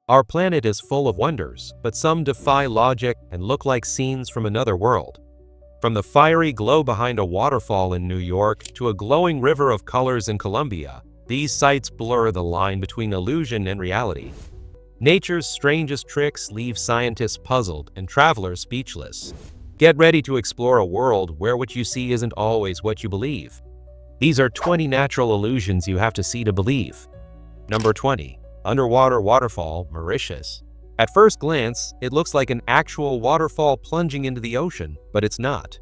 Our planet is full of wonders, but some defy logic and look like scenes from another world. From the fiery glow behind a waterfall in New York to a glowing river of colors in Colombia, these sights blur the line between illusion and reality. Nature's strangest tricks leave scientists puzzled and travelers speechless. Get ready to explore a world where what you see isn't always what you believe. These are 20 natural illusions you have to see to believe. Number 20. Underwater Waterfall, Mauritius. At first glance, it looks like an actual waterfall plunging into the ocean, but it's not.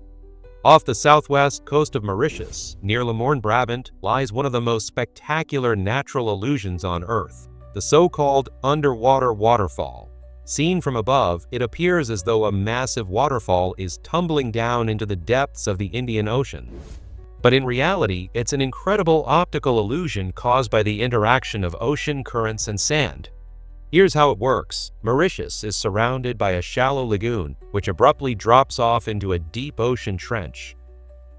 Off the southwest coast of Mauritius, near Le Morne, Brabant, lies one of the most spectacular natural illusions on Earth, the so-called underwater waterfall. Seen from above, it appears as though a massive waterfall is tumbling down into the depths of the Indian Ocean. But in reality, it's an incredible optical illusion caused by the interaction of ocean currents and sand. Here's how it works. Mauritius is surrounded by a shallow lagoon, which abruptly drops off into a deep ocean trench.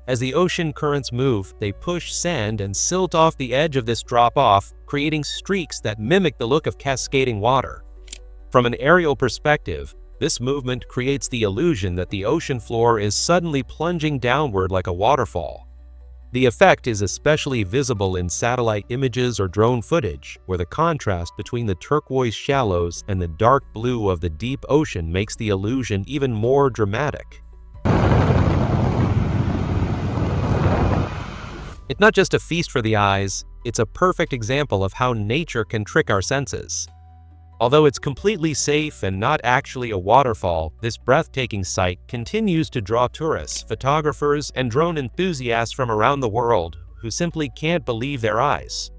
As the ocean currents move, they push sand and silt off the edge of this drop-off, creating streaks that mimic the look of cascading water. From an aerial perspective, this movement creates the illusion that the ocean floor is suddenly plunging downward like a waterfall. The effect is especially visible in satellite images or drone footage, where the contrast between the turquoise shallows and the dark blue of the deep ocean makes the illusion even more dramatic. It's not just a feast for the eyes, it's a perfect example of how nature can trick our senses. Although it's completely safe and not actually a waterfall, this breathtaking sight continues to draw tourists, photographers, and drone enthusiasts from around the world who simply can't believe their eyes.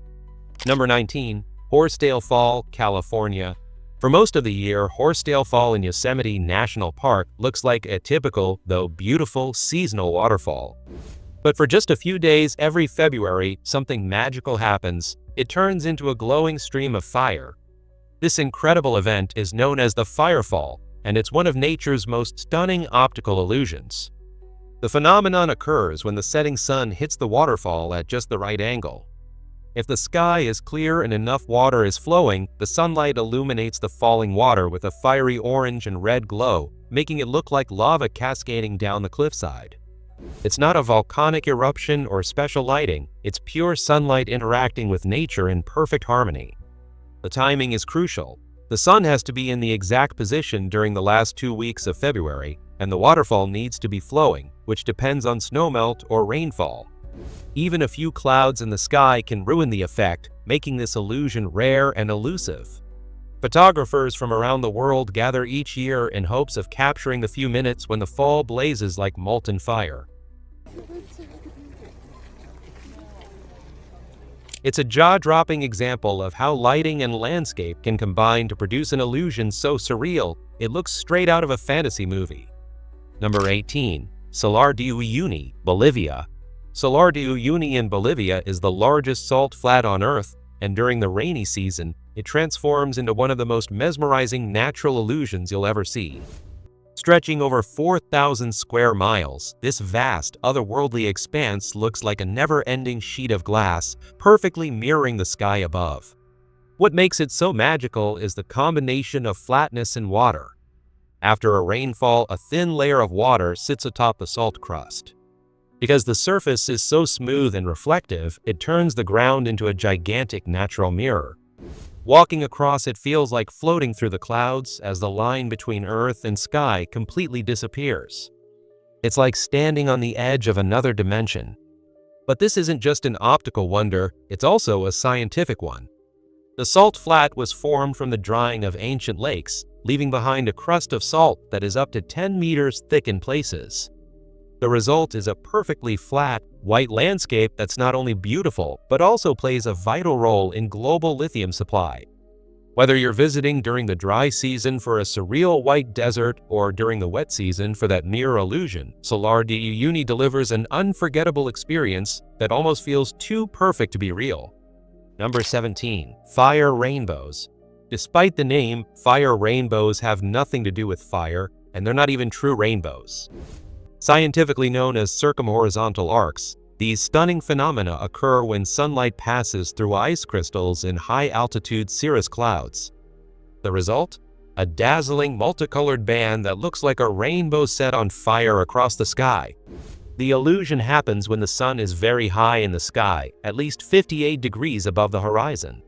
Number 19. Horsetail Fall, California. For most of the year, Horsetail Fall in Yosemite National Park looks like a typical, though beautiful, seasonal waterfall. But for just a few days every February, something magical happens. It turns into a glowing stream of fire. This incredible event is known as the Firefall, and it's one of nature's most stunning optical illusions. The phenomenon occurs when the setting sun hits the waterfall at just the right angle. If the sky is clear and enough water is flowing, the sunlight illuminates the falling water with a fiery orange and red glow, making it look like lava cascading down the cliffside. It's not a volcanic eruption or special lighting, it's pure sunlight interacting with nature in perfect harmony. The timing is crucial. The sun has to be in the exact position during the last 2 weeks of February, and the waterfall needs to be flowing, which depends on snowmelt or rainfall. Even a few clouds in the sky can ruin the effect, making this illusion rare and elusive. Photographers from around the world gather each year in hopes of capturing the few minutes when the fall blazes like molten fire. It's a jaw-dropping example of how lighting and landscape can combine to produce an illusion so surreal, it looks straight out of a fantasy movie. Number 18. Salar de Uyuni, Bolivia. Salar de Uyuni in Bolivia is the largest salt flat on Earth, and during the rainy season, it transforms into one of the most mesmerizing natural illusions you'll ever see. Stretching over 4,000 square miles, this vast, otherworldly expanse looks like a never-ending sheet of glass, perfectly mirroring the sky above. What makes it so magical is the combination of flatness and water. After a rainfall, a thin layer of water sits atop the salt crust. Because the surface is so smooth and reflective, it turns the ground into a gigantic natural mirror. Walking across it feels like floating through the clouds as the line between earth and sky completely disappears. It's like standing on the edge of another dimension. But this isn't just an optical wonder, it's also a scientific one. The salt flat was formed from the drying of ancient lakes, leaving behind a crust of salt that is up to 10 meters thick in places. The result is a perfectly flat, white landscape that's not only beautiful, but also plays a vital role in global lithium supply. Whether you're visiting during the dry season for a surreal white desert or during the wet season for that mirror illusion, Salar de Uyuni delivers an unforgettable experience that almost feels too perfect to be real. Number 17. Fire Rainbows. Despite the name, fire rainbows have nothing to do with fire, and they're not even true rainbows. Scientifically known as circumhorizontal arcs, these stunning phenomena occur when sunlight passes through ice crystals in high-altitude cirrus clouds. The result? A dazzling multicolored band that looks like a rainbow set on fire across the sky. The illusion happens when the sun is very high in the sky, at least 58 degrees above the horizon.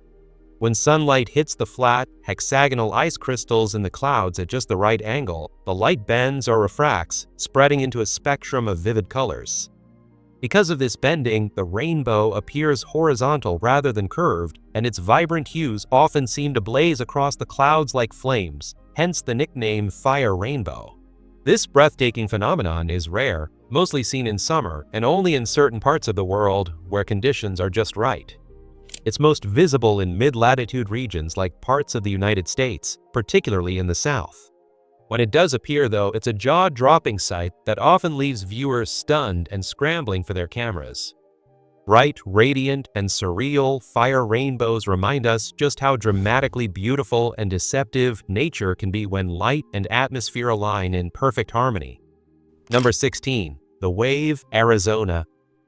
When sunlight hits the flat, hexagonal ice crystals in the clouds at just the right angle, the light bends or refracts, spreading into a spectrum of vivid colors. Because of this bending, the rainbow appears horizontal rather than curved, and its vibrant hues often seem to blaze across the clouds like flames, hence the nickname fire rainbow. This breathtaking phenomenon is rare, mostly seen in summer, and only in certain parts of the world where conditions are just right. It's most visible in mid-latitude regions like parts of the United States, particularly in the south. When it does appear, though, it's a jaw-dropping sight that often leaves viewers stunned and scrambling for their cameras. Bright, radiant, and surreal fire rainbows remind us just how dramatically beautiful and deceptive nature can be when light and atmosphere align in perfect harmony. Number 16. The Wave, Arizona.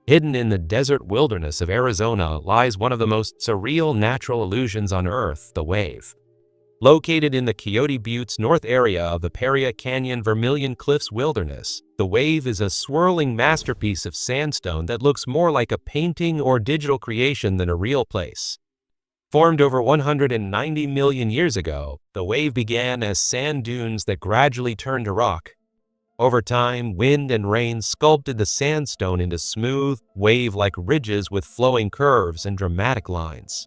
Hidden in the desert wilderness of Arizona lies one of the most surreal natural illusions on Earth, the wave. Located in the Coyote Butte's north area of the Paria Canyon Vermilion Cliffs wilderness, the wave is a swirling masterpiece of sandstone that looks more like a painting or digital creation than a real place. Formed over 190 million years ago, the wave began as sand dunes that gradually turned to rock. Over time, wind and rain sculpted the sandstone into smooth, wave-like ridges with flowing curves and dramatic lines.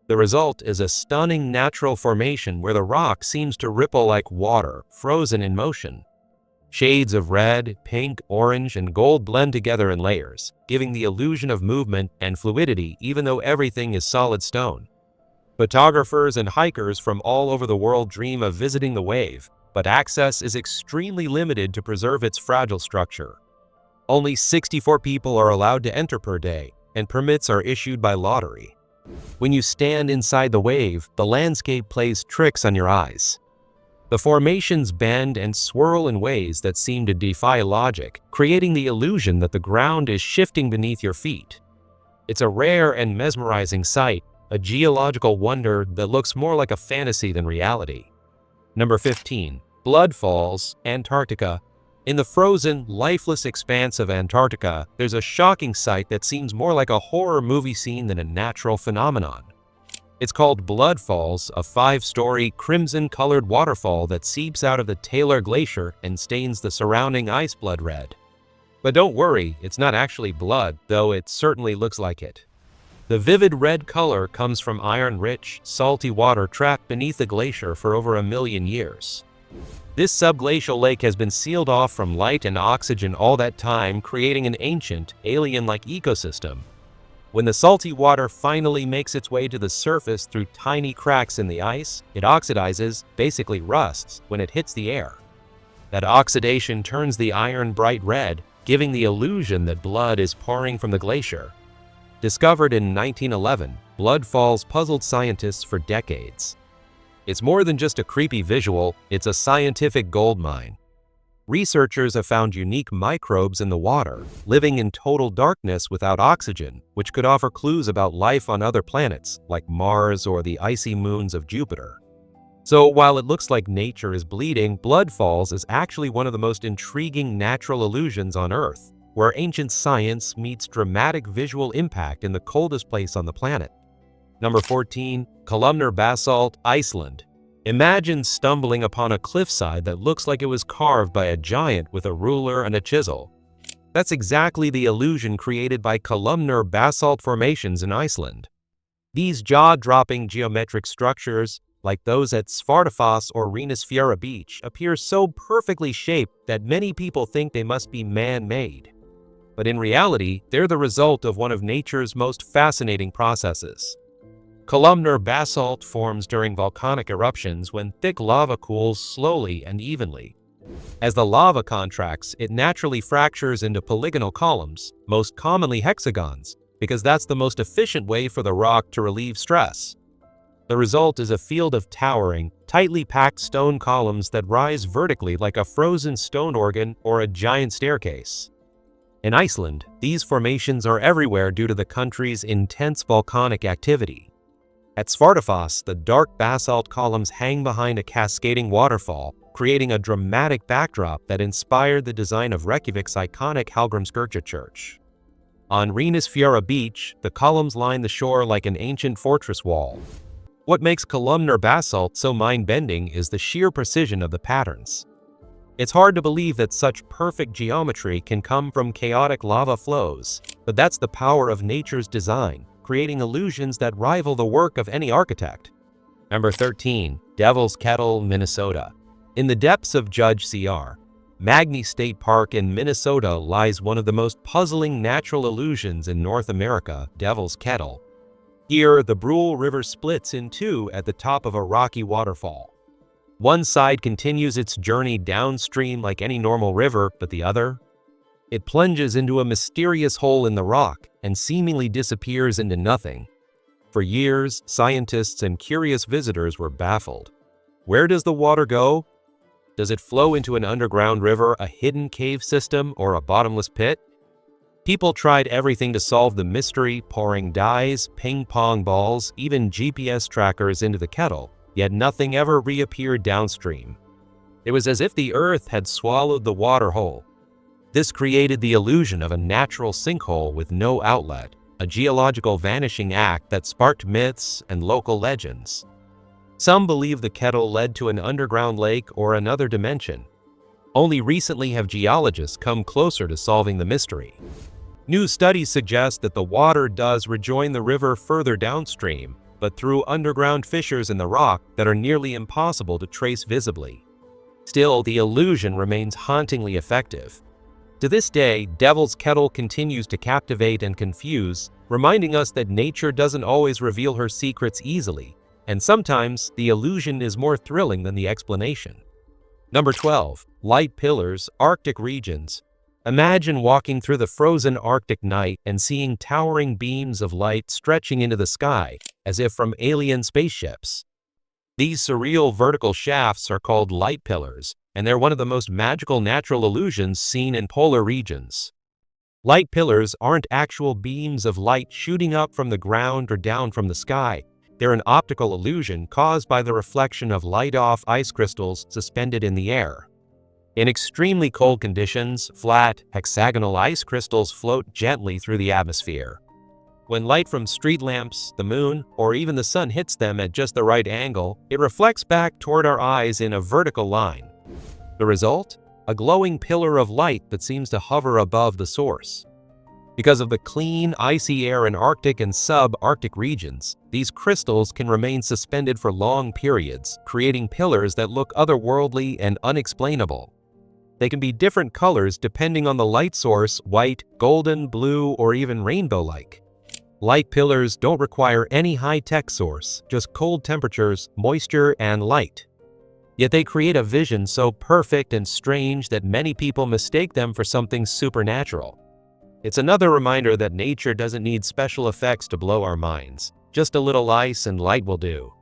The result is a stunning natural formation where the rock seems to ripple like water, frozen in motion. Shades of red, pink, orange, and gold blend together in layers, giving the illusion of movement and fluidity even though everything is solid stone. Photographers and hikers from all over the world dream of visiting the wave, but access is extremely limited to preserve its fragile structure. Only 64 people are allowed to enter per day, and permits are issued by lottery. When you stand inside the wave, the landscape plays tricks on your eyes. The formations bend and swirl in ways that seem to defy logic, creating the illusion that the ground is shifting beneath your feet. It's a rare and mesmerizing sight, a geological wonder that looks more like a fantasy than reality. Number 15. Blood Falls, Antarctica. In the frozen, lifeless expanse of Antarctica, there's a shocking sight that seems more like a horror movie scene than a natural phenomenon. It's called Blood Falls, a 5-story, crimson-colored waterfall that seeps out of the Taylor Glacier and stains the surrounding ice blood red. But don't worry, it's not actually blood, though it certainly looks like it. The vivid red color comes from iron-rich, salty water trapped beneath the glacier for over 1 million years. This subglacial lake has been sealed off from light and oxygen all that time, creating an ancient, alien-like ecosystem. When the salty water finally makes its way to the surface through tiny cracks in the ice, it oxidizes, basically rusts, when it hits the air. That oxidation turns the iron bright red, giving the illusion that blood is pouring from the glacier. Discovered in 1911, Blood Falls puzzled scientists for decades. It's more than just a creepy visual, it's a scientific goldmine. Researchers have found unique microbes in the water, living in total darkness without oxygen, which could offer clues about life on other planets, like Mars or the icy moons of Jupiter. So while it looks like nature is bleeding, Blood Falls is actually one of the most intriguing natural illusions on Earth, where ancient science meets dramatic visual impact in the coldest place on the planet. Number 14. Columnar Basalt, Iceland. Imagine stumbling upon a cliffside that looks like it was carved by a giant with a ruler and a chisel. That's exactly the illusion created by columnar basalt formations in Iceland. These jaw-dropping geometric structures, like those at Svartafoss or Reynisfjara Beach, appear so perfectly shaped that many people think they must be man-made. But in reality, they're the result of one of nature's most fascinating processes. Columnar basalt forms during volcanic eruptions when thick lava cools slowly and evenly. As the lava contracts, it naturally fractures into polygonal columns, most commonly hexagons, because that's the most efficient way for the rock to relieve stress. The result is a field of towering, tightly packed stone columns that rise vertically like a frozen stone organ or a giant staircase. In Iceland, these formations are everywhere due to the country's intense volcanic activity. At Svartafos, the dark basalt columns hang behind a cascading waterfall, creating a dramatic backdrop that inspired the design of Reykjavik's iconic Hallgrímskirkja church. On Reynisfjara beach, the columns line the shore like an ancient fortress wall. What makes Columnar basalt so mind-bending is the sheer precision of the patterns. It's hard to believe that such perfect geometry can come from chaotic lava flows, but that's the power of nature's design, creating illusions that rival the work of any architect. Number 13. Devil's Kettle, Minnesota. In the depths of Judge Cr. Magny State Park in Minnesota lies one of the most puzzling natural illusions in North America, Devil's Kettle. Here, the Brule River splits in two at the top of a rocky waterfall. One side continues its journey downstream like any normal river, but the other? It plunges into a mysterious hole in the rock and seemingly disappears into nothing. For years, scientists and curious visitors were baffled. Where does the water go? Does it flow into an underground river, a hidden cave system, or a bottomless pit? People tried everything to solve the mystery, pouring dyes, ping-pong balls, even GPS trackers into the kettle, yet nothing ever reappeared downstream. It was as if the earth had swallowed the water whole. This created the illusion of a natural sinkhole with no outlet, a geological vanishing act that sparked myths and local legends. Some believe the kettle led to an underground lake or another dimension. Only recently have geologists come closer to solving the mystery. New studies suggest that the water does rejoin the river further downstream, but through underground fissures in the rock that are nearly impossible to trace visibly. Still, the illusion remains hauntingly effective. To this day, Devil's Kettle continues to captivate and confuse, reminding us that nature doesn't always reveal her secrets easily, and sometimes the illusion is more thrilling than the explanation. Number 12. Light Pillars, Arctic Regions. Imagine walking through the frozen Arctic night and seeing towering beams of light stretching into the sky, as if from alien spaceships. These surreal vertical shafts are called light pillars, and they're one of the most magical natural illusions seen in polar regions. Light pillars aren't actual beams of light shooting up from the ground or down from the sky. They're an optical illusion caused by the reflection of light-off ice crystals suspended in the air. In extremely cold conditions, flat, hexagonal ice crystals float gently through the atmosphere. When light from street lamps, the moon, or even the sun hits them at just the right angle, it reflects back toward our eyes in a vertical line. The result? A glowing pillar of light that seems to hover above the source. Because of the clean, icy air in Arctic and sub-Arctic regions, these crystals can remain suspended for long periods, creating pillars that look otherworldly and unexplainable. They can be different colors depending on the light source: white, golden, blue, or even rainbow-like. Light pillars don't require any high-tech source, just cold temperatures, moisture, and light. Yet they create a vision so perfect and strange that many people mistake them for something supernatural. It's another reminder that nature doesn't need special effects to blow our minds. Just a little ice and light will do.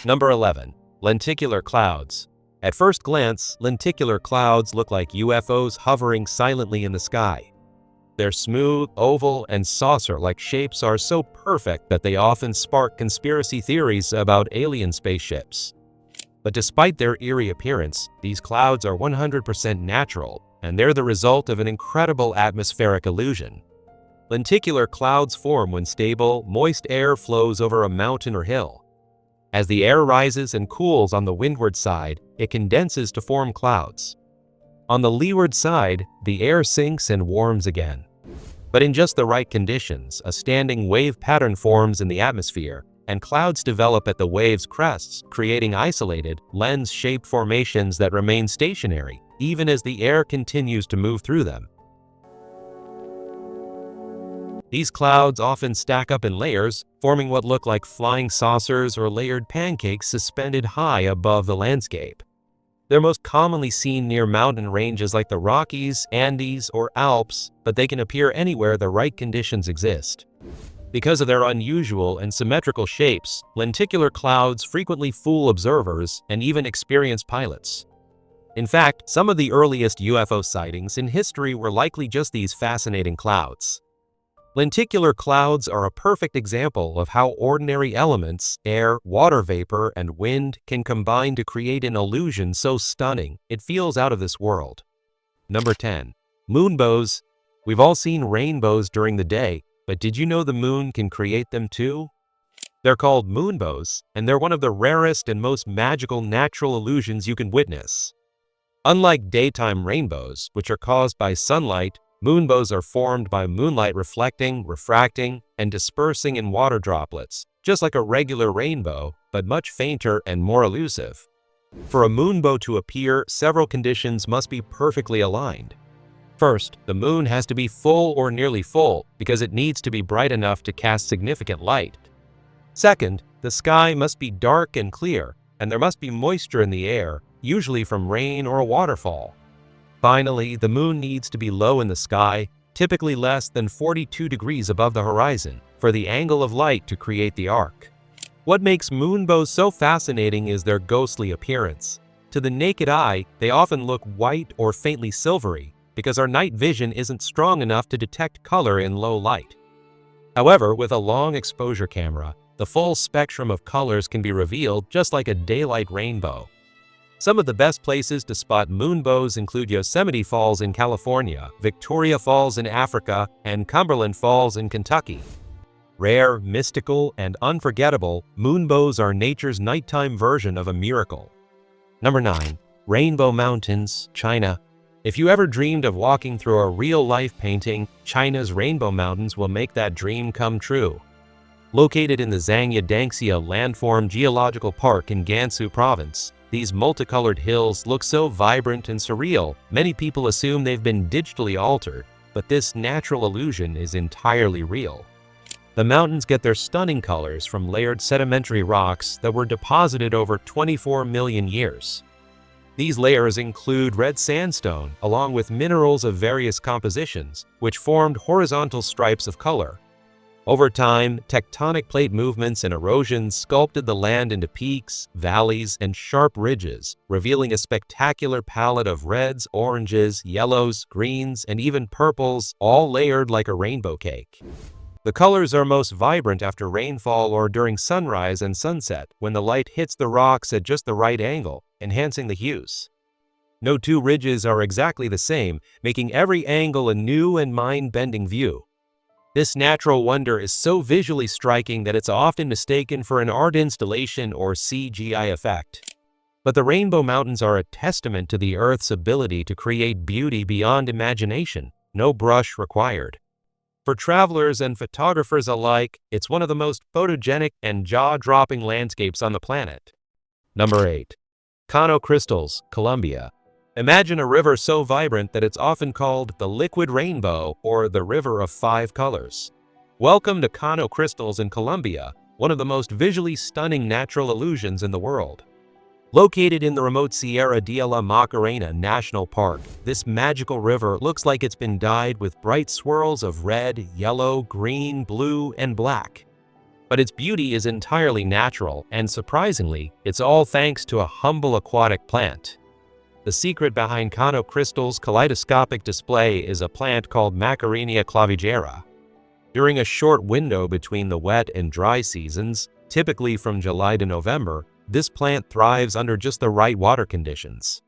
Number 11. Lenticular Clouds. At first glance, lenticular clouds look like UFOs hovering silently in the sky. Their smooth, oval, and saucer-like shapes are so perfect that they often spark conspiracy theories about alien spaceships. But despite their eerie appearance, these clouds are 100% natural, and they're the result of an incredible atmospheric illusion. Lenticular clouds form when stable, moist air flows over a mountain or hill. As the air rises and cools on the windward side, it condenses to form clouds. On the leeward side, the air sinks and warms again. But in just the right conditions, a standing wave pattern forms in the atmosphere, and clouds develop at the wave's crests, creating isolated, lens-shaped formations that remain stationary, even as the air continues to move through them. These clouds often stack up in layers, forming what look like flying saucers or layered pancakes suspended high above the landscape. They're most commonly seen near mountain ranges like the Rockies, Andes, or Alps, but they can appear anywhere the right conditions exist. Because of their unusual and symmetrical shapes, lenticular clouds frequently fool observers and even experienced pilots. In fact, some of the earliest UFO sightings in history were likely just these fascinating clouds. Lenticular clouds are a perfect example of how ordinary elements, air, water vapor, and wind can combine to create an illusion so stunning it feels out of this world. Number 10. Moonbows. We've all seen rainbows during the day, but did you know the moon can create them too? They're called moonbows, and they're one of the rarest and most magical natural illusions you can witness. Unlike daytime rainbows, which are caused by sunlight, moonbows are formed by moonlight reflecting, refracting, and dispersing in water droplets, just like a regular rainbow, but much fainter and more elusive. For a moonbow to appear, several conditions must be perfectly aligned. First, the moon has to be full or nearly full because it needs to be bright enough to cast significant light. Second, the sky must be dark and clear, and there must be moisture in the air, usually from rain or a waterfall. Finally, the moon needs to be low in the sky, typically less than 42 degrees above the horizon, for the angle of light to create the arc. What makes moonbows so fascinating is their ghostly appearance. To the naked eye, they often look white or faintly silvery, because our night vision isn't strong enough to detect color in low light. However, with a long exposure camera, the full spectrum of colors can be revealed just like a daylight rainbow. Some of the best places to spot moonbows include Yosemite Falls in California, Victoria Falls in Africa, and Cumberland Falls in Kentucky. Rare, mystical, and unforgettable, moonbows are nature's nighttime version of a miracle. Number 9. Rainbow Mountains, China. If you ever dreamed of walking through a real-life painting, China's Rainbow Mountains will make that dream come true. Located in the Zhangya-Dangxia Landform Geological Park in Gansu Province, these multicolored hills look so vibrant and surreal, many people assume they've been digitally altered, but this natural illusion is entirely real. The mountains get their stunning colors from layered sedimentary rocks that were deposited over 24 million years. These layers include red sandstone, along with minerals of various compositions, which formed horizontal stripes of color. Over time, tectonic plate movements and erosion sculpted the land into peaks, valleys, and sharp ridges, revealing a spectacular palette of reds, oranges, yellows, greens, and even purples, all layered like a rainbow cake. The colors are most vibrant after rainfall or during sunrise and sunset, when the light hits the rocks at just the right angle, enhancing the hues. No two ridges are exactly the same, making every angle a new and mind-bending view. This natural wonder is so visually striking that it's often mistaken for an art installation or CGI effect. But the Rainbow Mountains are a testament to the Earth's ability to create beauty beyond imagination, no brush required. For travelers and photographers alike, it's one of the most photogenic and jaw-dropping landscapes on the planet. Number 8. Caño Cristales, Colombia. Imagine a river so vibrant that it's often called the liquid rainbow or the river of 5 colors. Welcome to Caño Cristales in Colombia, one of the most visually stunning natural illusions in the world. Located in the remote Sierra de la Macarena National Park, this magical river looks like it's been dyed with bright swirls of red, yellow, green, blue, and black. But its beauty is entirely natural, and surprisingly, it's all thanks to a humble aquatic plant. The secret behind Caño Cristales' kaleidoscopic display is a plant called Macarenia clavigera. During a short window between the wet and dry seasons, typically from July to November, this plant thrives under just the right water conditions.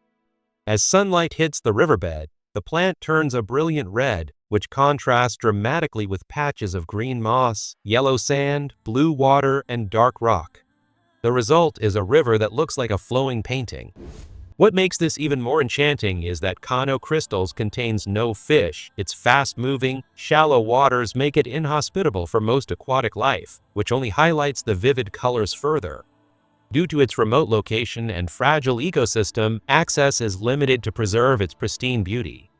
As sunlight hits the riverbed, the plant turns a brilliant red, which contrasts dramatically with patches of green moss, yellow sand, blue water, and dark rock. The result is a river that looks like a flowing painting. What makes this even more enchanting is that Caño Cristales contains no fish. Its fast-moving, shallow waters make it inhospitable for most aquatic life, which only highlights the vivid colors further. Due to its remote location and fragile ecosystem, access is limited to preserve its pristine beauty.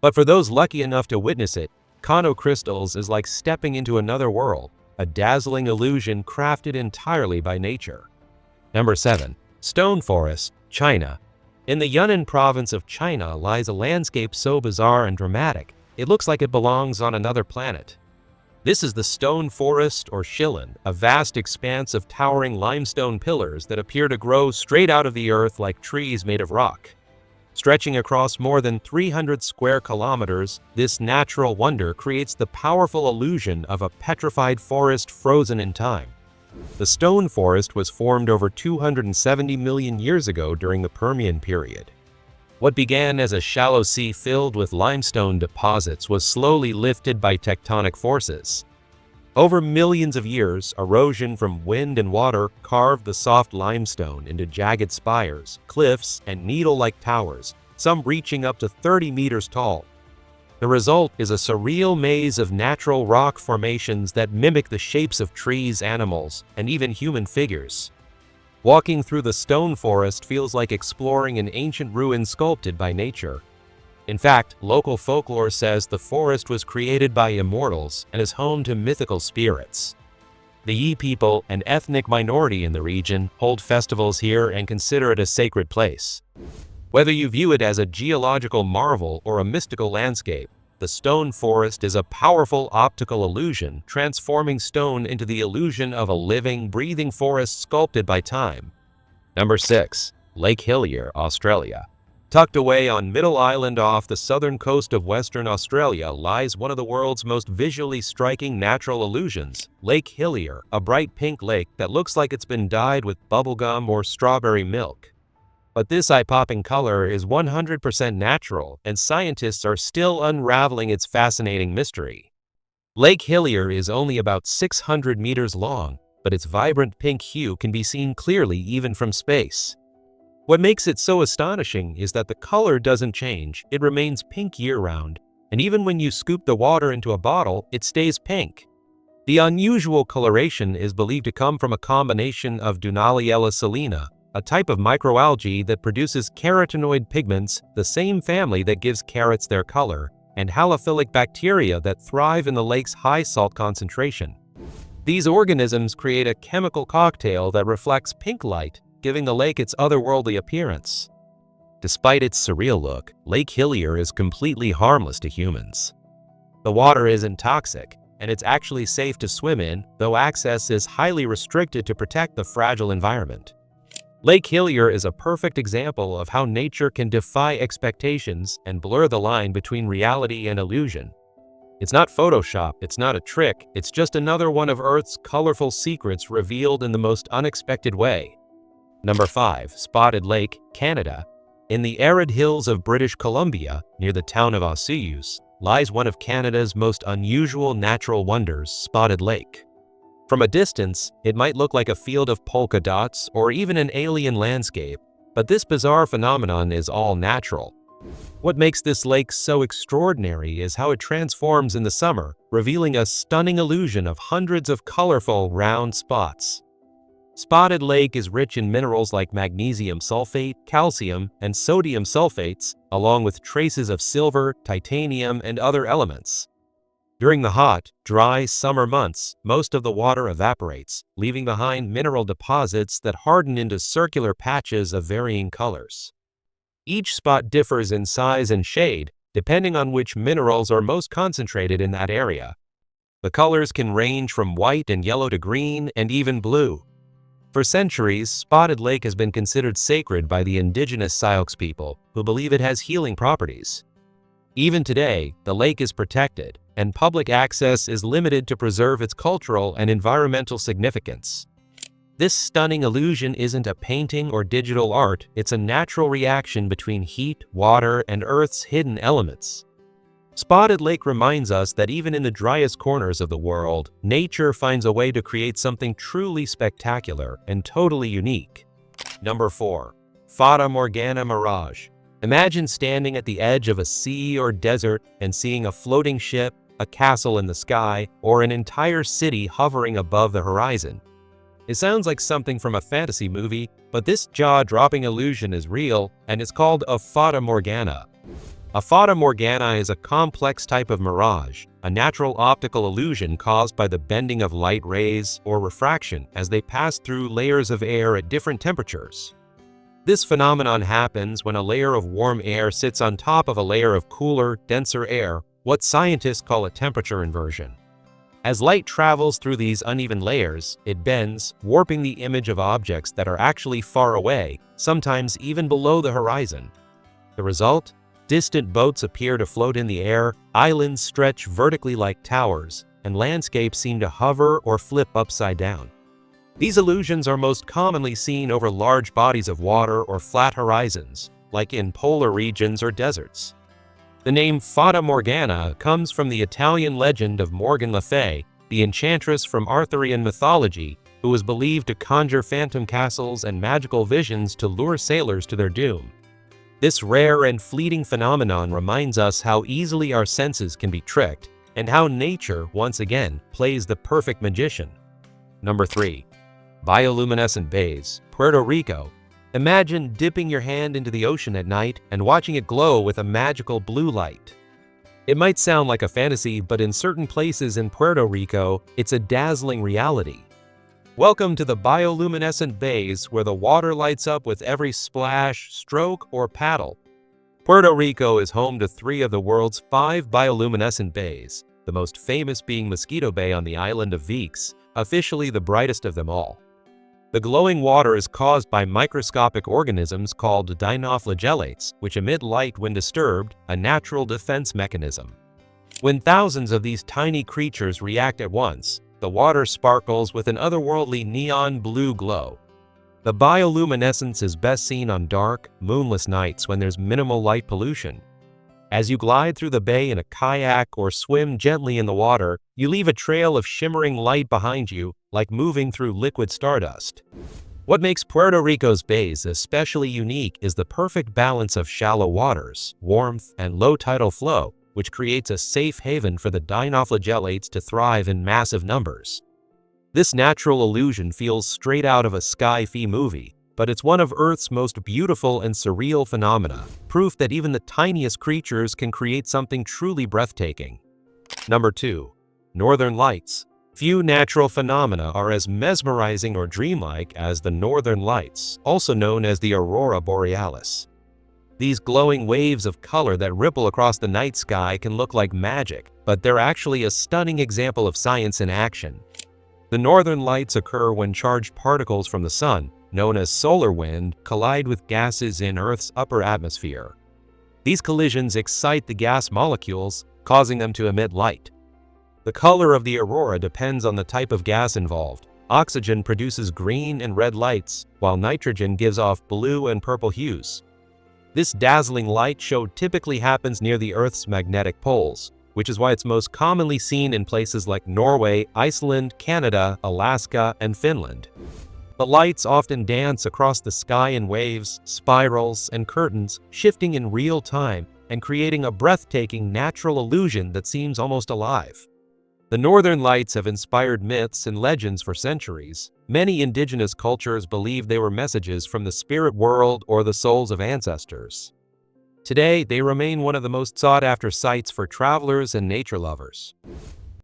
But for those lucky enough to witness it, Caño Cristales is like stepping into another world, a dazzling illusion crafted entirely by nature. Number 7. Stone Forest, China. In the Yunnan province of China lies a landscape so bizarre and dramatic, it looks like it belongs on another planet. This is the Stone Forest or Shilin, a vast expanse of towering limestone pillars that appear to grow straight out of the earth like trees made of rock. Stretching across more than 300 square kilometers, this natural wonder creates the powerful illusion of a petrified forest frozen in time. The stone forest was formed over 270 million years ago during the Permian period. What began as a shallow sea filled with limestone deposits was slowly lifted by tectonic forces. Over millions of years, erosion from wind and water carved the soft limestone into jagged spires, cliffs, and needle-like towers, some reaching up to 30 meters tall. The result is a surreal maze of natural rock formations that mimic the shapes of trees, animals, and even human figures. Walking through the stone forest feels like exploring an ancient ruin sculpted by nature. In fact, local folklore says the forest was created by immortals and is home to mythical spirits. The Yi people, an ethnic minority in the region, hold festivals here and consider it a sacred place. Whether you view it as a geological marvel or a mystical landscape, the stone forest is a powerful optical illusion, transforming stone into the illusion of a living, breathing forest sculpted by time. Number 6. Lake Hillier, Australia. Tucked away on Middle Island off the southern coast of Western Australia lies one of the world's most visually striking natural illusions, Lake Hillier, a bright pink lake that looks like it's been dyed with bubblegum or strawberry milk. But this eye-popping color is 100% natural, and scientists are still unraveling its fascinating mystery. Lake Hillier is only about 600 meters long, but its vibrant pink hue can be seen clearly even from space. What makes it so astonishing is that the color doesn't change, it remains pink year-round, and even when you scoop the water into a bottle, it stays pink. The unusual coloration is believed to come from a combination of Dunaliella salina, a type of microalgae that produces carotenoid pigments, the same family that gives carrots their color, and halophilic bacteria that thrive in the lake's high salt concentration. These organisms create a chemical cocktail that reflects pink light, giving the lake its otherworldly appearance. Despite its surreal look, Lake Hillier is completely harmless to humans. The water isn't toxic, and it's actually safe to swim in, though access is highly restricted to protect the fragile environment. Lake Hillier is a perfect example of how nature can defy expectations and blur the line between reality and illusion. It's not Photoshop, it's not a trick, it's just another one of Earth's colorful secrets revealed in the most unexpected way. Number 5. Spotted Lake, Canada. In the arid hills of British Columbia, near the town of Osceola, lies one of Canada's most unusual natural wonders, Spotted Lake. From a distance, it might look like a field of polka dots or even an alien landscape, but this bizarre phenomenon is all natural. What makes this lake so extraordinary is how it transforms in the summer, revealing a stunning illusion of hundreds of colorful, round spots. Spotted Lake is rich in minerals like magnesium sulfate, calcium, and sodium sulfates, along with traces of silver, titanium, and other elements. During the hot, dry summer months, most of the water evaporates, leaving behind mineral deposits that harden into circular patches of varying colors. Each spot differs in size and shade, depending on which minerals are most concentrated in that area. The colors can range from white and yellow to green and even blue. For centuries, Spotted Lake has been considered sacred by the indigenous Sioux people, who believe it has healing properties. Even today, the lake is protected, and public access is limited to preserve its cultural and environmental significance. This stunning illusion isn't a painting or digital art, it's a natural reaction between heat, water, and Earth's hidden elements. Spotted Lake reminds us that even in the driest corners of the world, nature finds a way to create something truly spectacular and totally unique. Number 4. Fata Morgana Mirage. Imagine standing at the edge of a sea or desert and seeing a floating ship, a castle in the sky, or an entire city hovering above the horizon. It sounds like something from a fantasy movie, but this jaw-dropping illusion is real, and it's called a Fata Morgana. A Fata Morgana is a complex type of mirage, a natural optical illusion caused by the bending of light rays or refraction as they pass through layers of air at different temperatures. This phenomenon happens when a layer of warm air sits on top of a layer of cooler, denser air, what scientists call a temperature inversion. As light travels through these uneven layers, it bends, warping the image of objects that are actually far away, sometimes even below the horizon. The result? Distant boats appear to float in the air, islands stretch vertically like towers, and landscapes seem to hover or flip upside down. These illusions are most commonly seen over large bodies of water or flat horizons, like in polar regions or deserts. The name Fata Morgana comes from the Italian legend of Morgan Le Fay, the enchantress from Arthurian mythology, who was believed to conjure phantom castles and magical visions to lure sailors to their doom. This rare and fleeting phenomenon reminds us how easily our senses can be tricked, and how nature, once again, plays the perfect magician. Number 3. Bioluminescent bays, Puerto Rico. Imagine dipping your hand into the ocean at night and watching it glow with a magical blue light. It might sound like a fantasy, but in certain places in Puerto Rico, it's a dazzling reality. Welcome to the bioluminescent bays, where the water lights up with every splash, stroke, or paddle. Puerto Rico is home to 3 of the world's 5 bioluminescent bays, the most famous being Mosquito Bay on the island of Vieques, officially the brightest of them all. The glowing water is caused by microscopic organisms called dinoflagellates, which emit light when disturbed, a natural defense mechanism. When thousands of these tiny creatures react at once, the water sparkles with an otherworldly neon blue glow. The bioluminescence is best seen on dark, moonless nights when there's minimal light pollution. As you glide through the bay in a kayak or swim gently in the water, you leave a trail of shimmering light behind you, like moving through liquid stardust. What makes Puerto Rico's bays especially unique is the perfect balance of shallow waters, warmth, and low tidal flow, which creates a safe haven for the dinoflagellates to thrive in massive numbers. This natural illusion feels straight out of a sci-fi movie, but it's one of Earth's most beautiful and surreal phenomena, proof that even the tiniest creatures can create something truly breathtaking. Number 2. Northern Lights. Few natural phenomena are as mesmerizing or dreamlike as the Northern Lights, also known as the Aurora Borealis. These glowing waves of color that ripple across the night sky can look like magic, but they're actually a stunning example of science in action. The Northern Lights occur when charged particles from the sun, known as solar wind, collide with gases in Earth's upper atmosphere. These collisions excite the gas molecules, causing them to emit light. The color of the aurora depends on the type of gas involved. Oxygen produces green and red lights, while nitrogen gives off blue and purple hues. This dazzling light show typically happens near the Earth's magnetic poles, which is why it's most commonly seen in places like Norway, Iceland, Canada, Alaska, and Finland. The lights often dance across the sky in waves, spirals, and curtains, shifting in real time and creating a breathtaking natural illusion that seems almost alive. The Northern Lights have inspired myths and legends for centuries. Many indigenous cultures believe they were messages from the spirit world or the souls of ancestors. Today, they remain one of the most sought-after sights for travelers and nature lovers.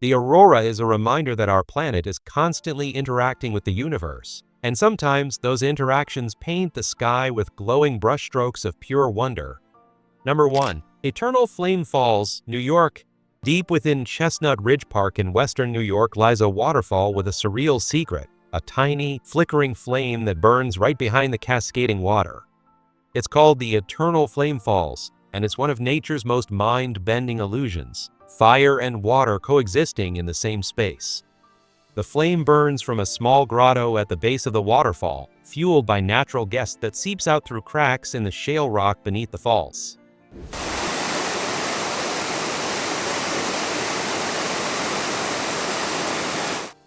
The aurora is a reminder that our planet is constantly interacting with the universe, and sometimes those interactions paint the sky with glowing brushstrokes of pure wonder. Number 1. Eternal Flame Falls, New York. Deep within Chestnut Ridge Park in western New York lies a waterfall with a surreal secret, a tiny, flickering flame that burns right behind the cascading water. It's called the Eternal Flame Falls, and it's one of nature's most mind-bending illusions, fire and water coexisting in the same space. The flame burns from a small grotto at the base of the waterfall, fueled by natural gas that seeps out through cracks in the shale rock beneath the falls.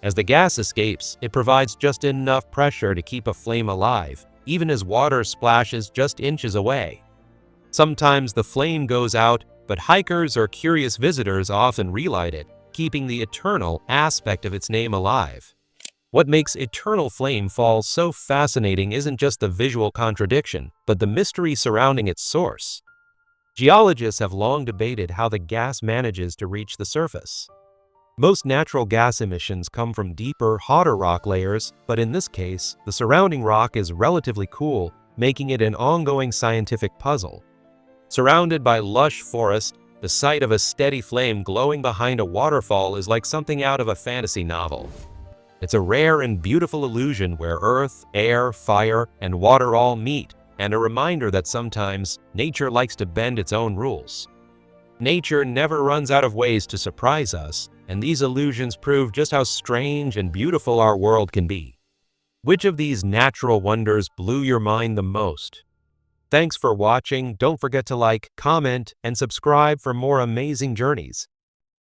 As the gas escapes, it provides just enough pressure to keep a flame alive, even as water splashes just inches away. Sometimes the flame goes out, but hikers or curious visitors often relight it, keeping the eternal aspect of its name alive. What makes Eternal Flame Fall so fascinating isn't just the visual contradiction, but the mystery surrounding its source. Geologists have long debated how the gas manages to reach the surface. Most natural gas emissions come from deeper, hotter rock layers, but in this case, the surrounding rock is relatively cool, making it an ongoing scientific puzzle. Surrounded by lush forest, the sight of a steady flame glowing behind a waterfall is like something out of a fantasy novel. It's a rare and beautiful illusion where earth, air, fire, and water all meet, and a reminder that sometimes nature likes to bend its own rules. Nature never runs out of ways to surprise us, and these illusions prove just how strange and beautiful our world can be. Which of these natural wonders blew your mind the most? Thanks for watching. Don't forget to like, comment, and subscribe for more amazing journeys.